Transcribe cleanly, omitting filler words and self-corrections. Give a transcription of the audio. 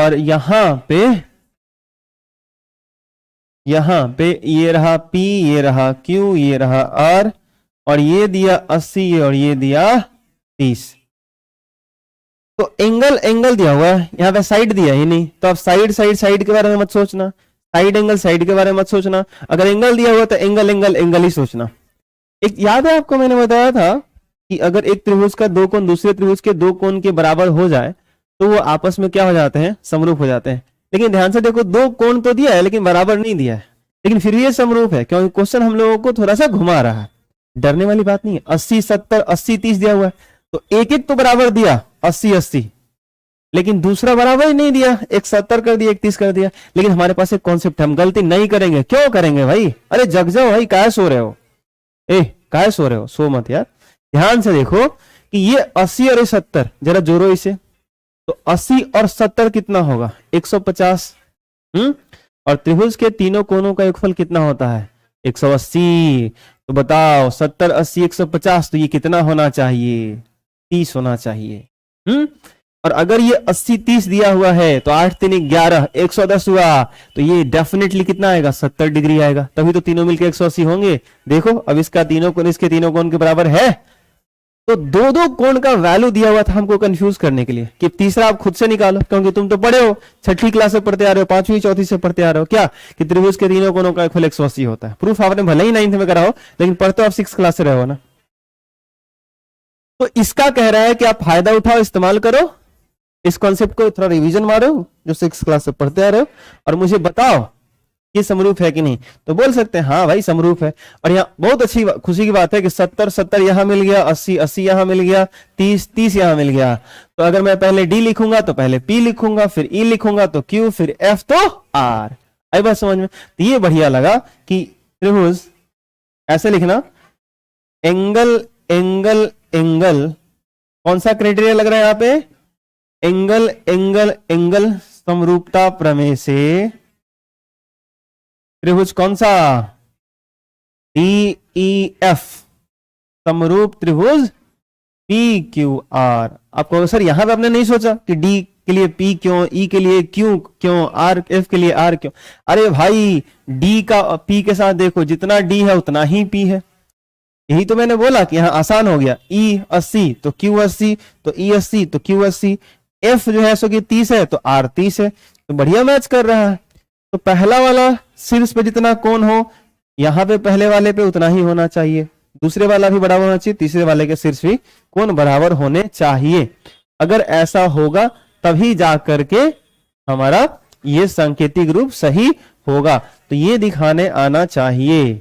और यहाँ पे ये रहा P, ये रहा Q, ये रहा R, और ये दिया 80 और ये दिया 30। तो एंगल दिया हुआ है, यहाँ पे साइड दिया ही नहीं, तो अब साइड के बारे में मत सोचना, साइड के बारे में मत सोचना। अगर एंगल दिया हुआ तो एंगल ही सोचना। एक याद है आपको, मैंने बताया था कि अगर एक त्रिभुज का दो कोण दूसरे त्रिभुज के दो कोण के बराबर हो जाए तो वो आपस में क्या हो जाते हैं, समरूप हो जाते हैं। लेकिन ध्यान से देखो, दो कोण तो दिया है लेकिन बराबर नहीं दिया है, लेकिन फिर भी ये समरूप है, क्योंकि क्वेश्चन हम लोगों को थोड़ा सा घुमा रहा है। डरने वाली बात नहीं है। 80 70 80 30 दिया हुआ है, तो एक तो बराबर दिया 80 80, लेकिन दूसरा बराबर ही नहीं दिया, एक 70 कर दिया, एक 30 कर दिया। लेकिन हमारे पास एक कॉन्सेप्ट, हम गलती नहीं करेंगे। क्यों करेंगे भाई? अरे जग जाओ भाई, काहे सो रहे हो? काहे सो रहे हो? सो मत यार। ध्यान से देखो कि ये 80 और 70, जरा जोड़ो इसे, तो 80 और 70 कितना होगा? 150। और त्रिभुज के तीनों कोणों का योगफल कितना होता है? 180। तो बताओ 70 80 150, तो ये कितना होना चाहिए? 30 होना चाहिए। और अगर ये 80 30 दिया हुआ है तो 8 3 11 110 हुआ, तो ये डेफिनेटली कितना आएगा? 70 डिग्री आएगा, तभी तो तीनों मिलकर 180 होंगे। देखो अब इसका तीनों कोण इसके तीनों कोण के बराबर है। तो दो कोण का वैल्यू दिया हुआ था हमको कंफ्यूज करने के लिए कि तीसरा आप खुद से निकालो, क्योंकि तुम तो पढ़े हो, 6ठी क्लास से पढ़ते आ रहे हो, 5वीं 4थी से पढ़ते आ रहे हो क्या, कि त्रिभुज के तीनों कोणों का योगफल 180 होता है। प्रूफ आपने भले ही 9th में करा हो, लेकिन पढ़ते आप 6th क्लास से रहे हो ना। तो इसका कह रहा है कि आप फायदा उठाओ, इस्तेमाल करो, इस कॉन्सेप्ट को थोड़ा रिवीजन मारो जो 6th क्लास से पढ़ते आ रहे हो, और मुझे बताओ ये समरूप है कि नहीं। तो बोल सकते हैं हाँ भाई समरूप है। और यहाँ बहुत अच्छी खुशी की बात है कि 70 70 यहां मिल गया, 80 80 यहां मिल गया, 30 30 यहां मिल गया। तो अगर मैं पहले D लिखूंगा तो पहले P लिखूंगा, फिर E लिखूंगा तो Q, फिर F तो R। आई बात समझ में? तो ये बढ़िया लगा कि त्रिभुज ऐसे लिखना, एंगल एंगल एंगल, कौन सा क्राइटेरिया लग रहा है यहाँ पे? एंगल एंगल एंगल समरूपता प्रमेय से त्रिभुज कौन सा? DEF, समरूप त्रिभुज PQR। आपको सर यहां पे आपने नहीं सोचा कि D के लिए P क्यों, E के लिए Q क्यों, R F के लिए R क्यों? अरे भाई D का P के साथ देखो, जितना D है उतना ही P है। यही तो मैंने बोला कि यहां आसान हो गया। E 80 तो Q 80, तो E 80 तो Q 80, F जो है सो कि 30 है तो R 30 है, तो बढ़िया मैच कर रहा है। तो पहला वाला शीर्ष पे जितना कोण हो, यहां पे पहले वाले पे उतना ही होना चाहिए, दूसरे वाला भी बराबर होना चाहिए, तीसरे वाले के शीर्ष भी कोण बराबर होने चाहिए। अगर ऐसा होगा तभी जा करके हमारा ये सांकेतिक रूप सही होगा। तो ये दिखाने आना चाहिए।